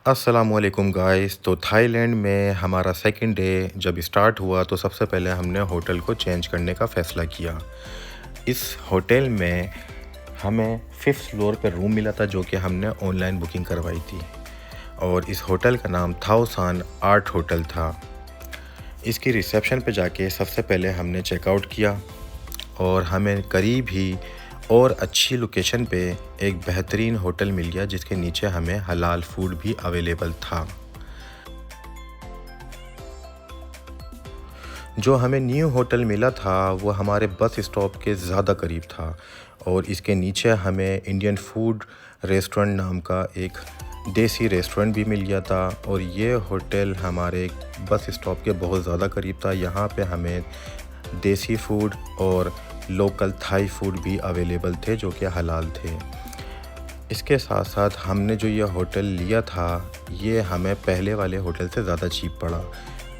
अस्सलामुअलैकुम गाइस। तो थाईलैंड में हमारा सेकंड डे जब स्टार्ट हुआ तो सबसे पहले हमने होटल को चेंज करने का फ़ैसला किया। इस होटल में हमें 5th फ्लोर पर रूम मिला था जो कि हमने ऑनलाइन बुकिंग करवाई थी, और इस होटल का नाम थाओसान आर्ट होटल था। इसकी रिसेप्शन पे जाके सबसे पहले हमने चेकआउट किया और हमें करीब ही और अच्छी लोकेशन पे एक बेहतरीन होटल मिल गया जिसके नीचे हमें हलाल फूड भी अवेलेबल था। जो हमें न्यू होटल मिला था वो हमारे बस स्टॉप के ज़्यादा करीब था, और इसके नीचे हमें इंडियन फूड रेस्टोरेंट नाम का एक देसी रेस्टोरेंट भी मिल गया था, और ये होटल हमारे बस स्टॉप के बहुत ज़्यादा करीब था। यहाँ पे हमें देसी फूड और लोकल थाई फूड भी अवेलेबल थे जो कि हलाल थे। इसके साथ साथ हमने जो ये होटल लिया था ये हमें पहले वाले होटल से ज़्यादा चीप पड़ा।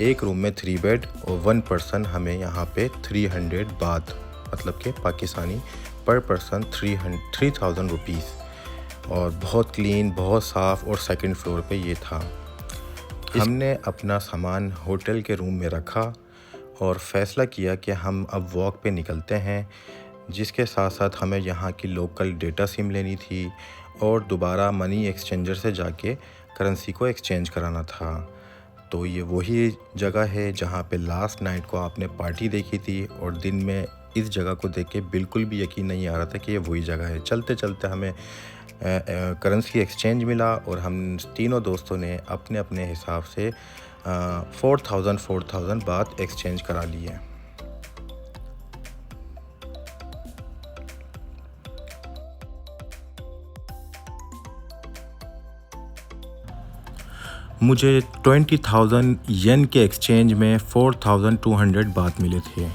एक रूम में 3 बेड और 1 पर्सन हमें यहाँ पे 300 बात, मतलब कि पाकिस्तानी पर पर्सन 3000 रुपीज़, और बहुत क्लीन, बहुत साफ़, और सेकंड फ्लोर पे ये था। हमने अपना सामान होटल के रूम में रखा और फ़ैसला किया कि हम अब वॉक पे निकलते हैं, जिसके साथ साथ हमें यहाँ की लोकल डेटा सिम लेनी थी और दोबारा मनी एक्सचेंजर से जाके करेंसी को एक्सचेंज कराना था। तो ये वही जगह है जहाँ पे लास्ट नाइट को आपने पार्टी देखी थी, और दिन में इस जगह को देख के बिल्कुल भी यकीन नहीं आ रहा था कि ये वही जगह है। चलते चलते हमें करेंसी एक्सचेंज मिला और हम तीनों दोस्तों ने अपने अपने हिसाब से 4000 बात एक्सचेंज करा लिए। मुझे 20,000 येन के एक्सचेंज में 4200 बात मिले थे।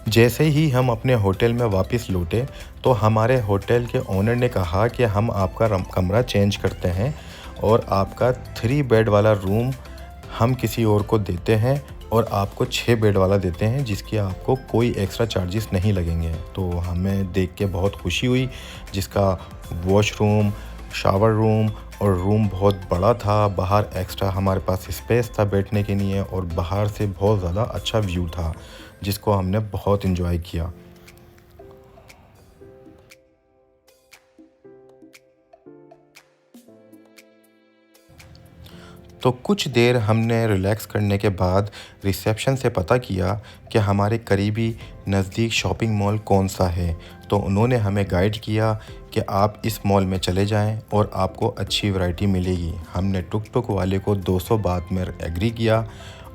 जैसे ही हम अपने होटल में वापस लौटे तो हमारे होटल के ओनर ने कहा कि हम आपका कमरा चेंज करते हैं और आपका 3 बेड वाला रूम हम किसी और को देते हैं, और आपको 6 बेड वाला देते हैं जिसकी आपको कोई एक्स्ट्रा चार्जेस नहीं लगेंगे। तो हमें देख के बहुत खुशी हुई, जिसका वॉशरूम, शावर रूम और रूम बहुत बड़ा था। बाहर एक्स्ट्रा हमारे पास स्पेस था बैठने के लिए, और बाहर से बहुत ज़्यादा अच्छा व्यू था जिसको हमने बहुत एंजॉय किया। तो कुछ देर हमने रिलैक्स करने के बाद रिसेप्शन से पता किया कि हमारे करीबी नज़दीक शॉपिंग मॉल कौन सा है। तो उन्होंने हमें गाइड किया कि आप इस मॉल में चले जाएं और आपको अच्छी वैरायटी मिलेगी। हमने टुक टुक वाले को 200 बात में एग्री किया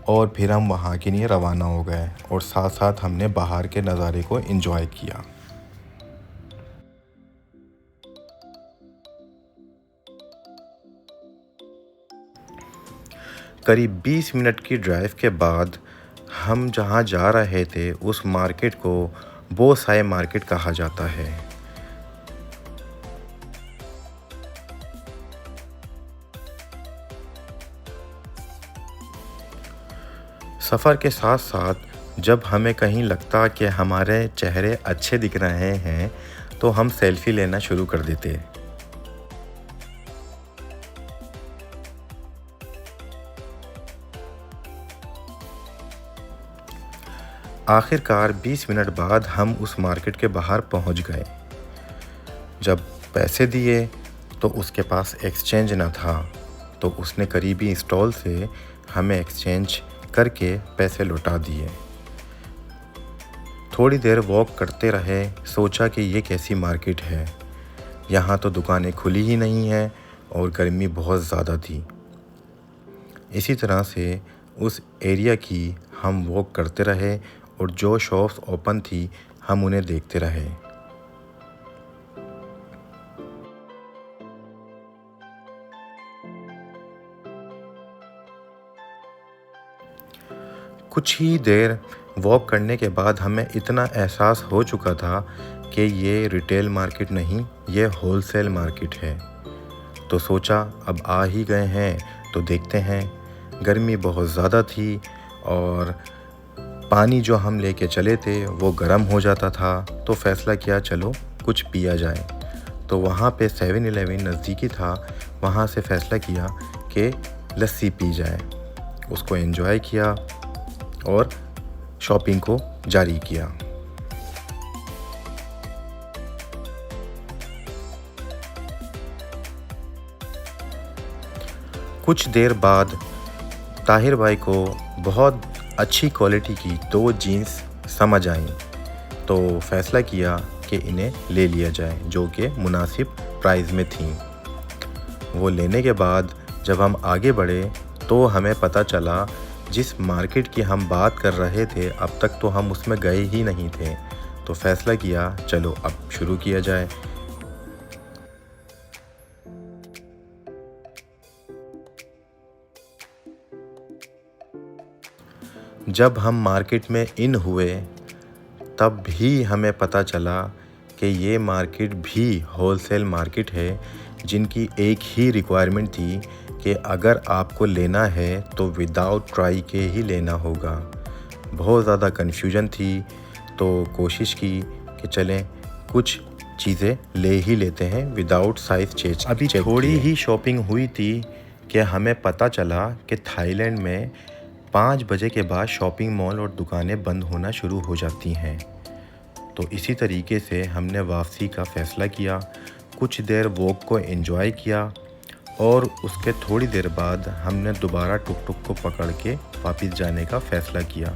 और फिर हम वहाँ के लिए रवाना हो गए, और साथ साथ हमने बाहर के नज़ारे को एंजॉय किया। करीब 20 मिनट की ड्राइव के बाद हम जहाँ जा रहे थे उस मार्केट को बो साई मार्केट कहा जाता है। सफ़र के साथ साथ जब हमें कहीं लगता कि हमारे चेहरे अच्छे दिख रहे हैं तो हम सेल्फ़ी लेना शुरू कर देते। आखिरकार 20 मिनट बाद हम उस मार्केट के बाहर पहुंच गए। जब पैसे दिए तो उसके पास एक्सचेंज न था, तो उसने करीबी स्टॉल से हमें एक्सचेंज करके पैसे लौटा दिए। थोड़ी देर वॉक करते रहे, सोचा कि ये कैसी मार्केट है, यहाँ तो दुकानें खुली ही नहीं हैं और गर्मी बहुत ज़्यादा थी। इसी तरह से उस एरिया की हम वॉक करते रहे और जो शॉप्स ओपन थी हम उन्हें देखते रहे। कुछ ही देर वॉक करने के बाद हमें इतना एहसास हो चुका था कि ये रिटेल मार्केट नहीं, ये होलसेल मार्केट है। तो सोचा अब आ ही गए हैं तो देखते हैं। गर्मी बहुत ज़्यादा थी और पानी जो हम लेके चले थे वो गर्म हो जाता था, तो फ़ैसला किया चलो कुछ पिया जाए। तो वहाँ पे 7-Eleven नज़दीकी था, वहाँ से फ़ैसला किया कि लस्सी पी जाए। उसको एंजॉय किया और शॉपिंग को जारी किया। कुछ देर बाद ताहिर भाई को बहुत अच्छी क्वालिटी की 2 जीन्स समझ आईं, तो फ़ैसला किया कि इन्हें ले लिया जाए, जो कि मुनासिब प्राइस में थीं। वो लेने के बाद जब हम आगे बढ़े तो हमें पता चला जिस मार्केट की हम बात कर रहे थे अब तक तो हम उसमें गए ही नहीं थे। तो फ़ैसला किया चलो अब शुरू किया जाए। जब हम मार्केट में इन हुए तब भी हमें पता चला कि ये मार्केट भी होलसेल मार्केट है, जिनकी एक ही रिक्वायरमेंट थी कि अगर आपको लेना है तो विदाउट ट्राई के ही लेना होगा। बहुत ज़्यादा कन्फ्यूजन थी, तो कोशिश की कि चलें कुछ चीज़ें ले ही लेते हैं विदाउट साइज़ चेक। अभी थोड़ी ही शॉपिंग हुई थी कि हमें पता चला कि थाईलैंड में 5 बजे के बाद शॉपिंग मॉल और दुकानें बंद होना शुरू हो जाती हैं। तो इसी तरीके से हमने वापसी का फ़ैसला किया। कुछ देर वॉक को एंजॉय किया और उसके थोड़ी देर बाद हमने दोबारा टुक टुक को पकड़ के वापस जाने का फ़ैसला किया।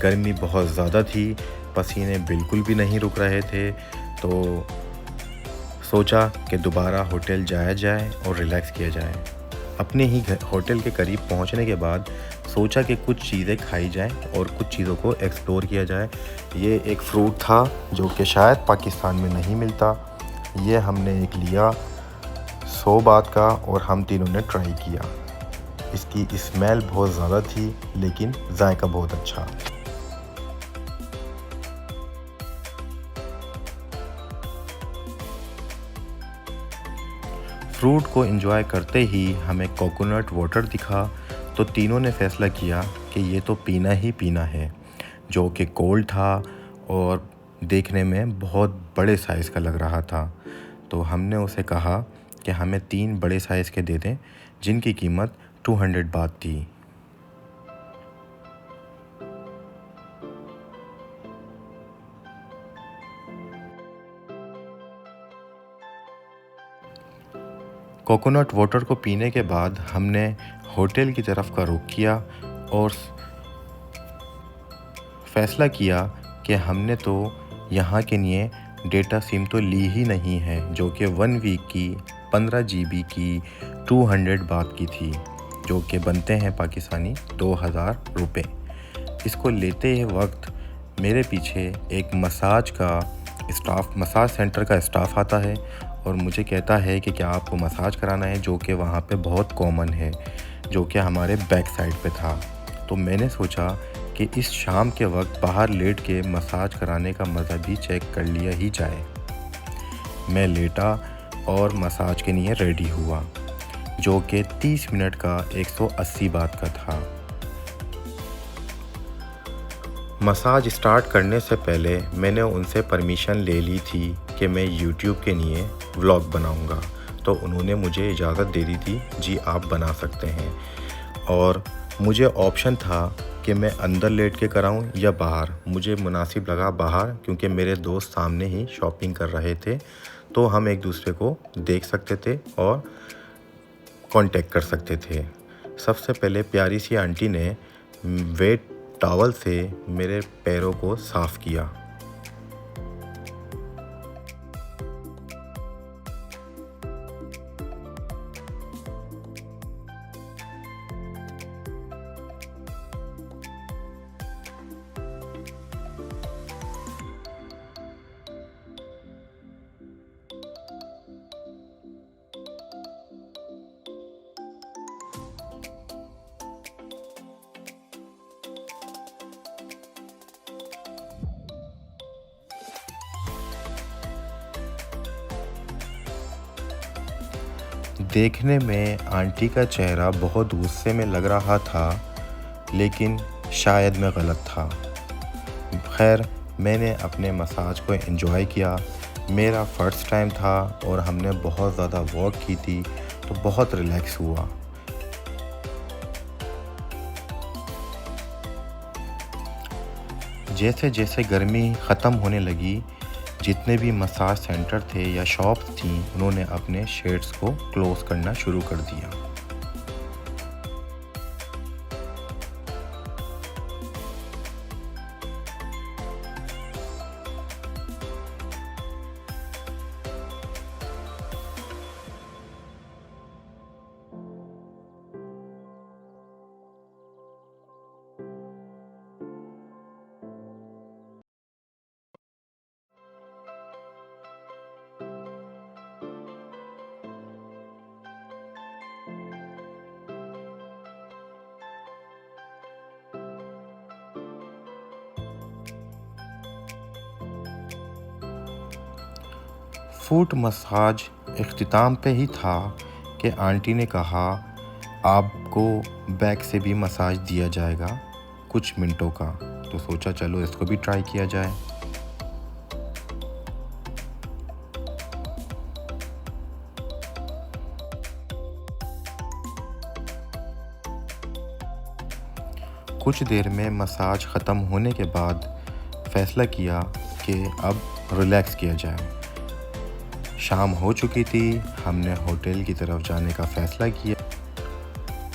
गर्मी बहुत ज़्यादा थी, पसीने बिल्कुल भी नहीं रुक रहे थे, तो सोचा कि दोबारा होटल जाया जाए और रिलैक्स किया जाए। अपने ही होटल के करीब पहुंचने के बाद सोचा कि कुछ चीज़ें खाई जाएं और कुछ चीज़ों को एक्सप्लोर किया जाए। ये एक फ्रूट था जो कि शायद पाकिस्तान में नहीं मिलता। ये हमने एक लिया 100 बात का और हम तीनों ने ट्राई किया। इसकी स्मेल बहुत ज़्यादा थी लेकिन जायका बहुत अच्छा। फ्रूट को एंजॉय करते ही हमें कोकोनट वाटर दिखा, तो तीनों ने फ़ैसला किया कि ये तो पीना ही पीना है, जो कि कोल्ड था और देखने में बहुत बड़े साइज़ का लग रहा था। तो हमने उसे कहा कि हमें 3 बड़े साइज़ के दे दें, जिनकी कीमत 200 बात थी। कोकोनट वाटर को पीने के बाद हमने होटल की तरफ का रुख किया और फ़ैसला किया कि हमने तो यहाँ के लिए डेटा सिम तो ली ही नहीं है, जो कि 1 वीक की 15 GB की 200 बात की थी, जो कि बनते हैं पाकिस्तानी 2000 रुपये। इसको लेते वक्त मेरे पीछे एक मसाज सेंटर का स्टाफ आता है और मुझे कहता है कि क्या आपको मसाज कराना है, जो कि वहाँ पे बहुत कॉमन है, जो कि हमारे बैक साइड पे था। तो मैंने सोचा कि इस शाम के वक्त बाहर लेट के मसाज कराने का मज़ा भी चेक कर लिया ही जाए। मैं लेटा और मसाज के लिए रेडी हुआ, जो कि 30 मिनट का 180 बात का था। मसाज स्टार्ट करने से पहले मैंने उनसे परमिशन ले ली थी कि मैं YouTube के लिए व्लॉग बनाऊंगा, तो उन्होंने मुझे इजाज़त दे दी थी, जी आप बना सकते हैं। और मुझे ऑप्शन था कि मैं अंदर लेट के कराऊं या बाहर। मुझे मुनासिब लगा बाहर, क्योंकि मेरे दोस्त सामने ही शॉपिंग कर रहे थे, तो हम एक दूसरे को देख सकते थे और कांटेक्ट कर सकते थे। सबसे पहले प्यारी सी आंटी ने वेट टॉवल से मेरे पैरों को साफ़ किया। देखने में आंटी का चेहरा बहुत गुस्से में लग रहा था, लेकिन शायद मैं गलत था। खैर, मैंने अपने मसाज को एंजॉय किया। मेरा फ़र्स्ट टाइम था और हमने बहुत ज़्यादा वॉक की थी, तो बहुत रिलैक्स हुआ। जैसे जैसे गर्मी ख़त्म होने लगी, जितने भी मसाज सेंटर थे या शॉप्स थीं, उन्होंने अपने शेड्स को क्लोज़ करना शुरू कर दिया। फुट मसाज इख्तिताम पे ही था कि आंटी ने कहा, आपको बैक से भी मसाज दिया जाएगा कुछ मिनटों का। तो सोचा चलो इसको भी ट्राई किया जाए। कुछ देर में मसाज ख़त्म होने के बाद फ़ैसला किया कि अब रिलैक्स किया जाए। शाम हो चुकी थी, हमने होटल की तरफ जाने का फ़ैसला किया।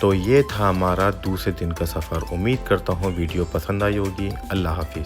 तो ये था हमारा दूसरे दिन का सफ़र। उम्मीद करता हूँ वीडियो पसंद आई होगी। अल्लाह हाफ़िज़।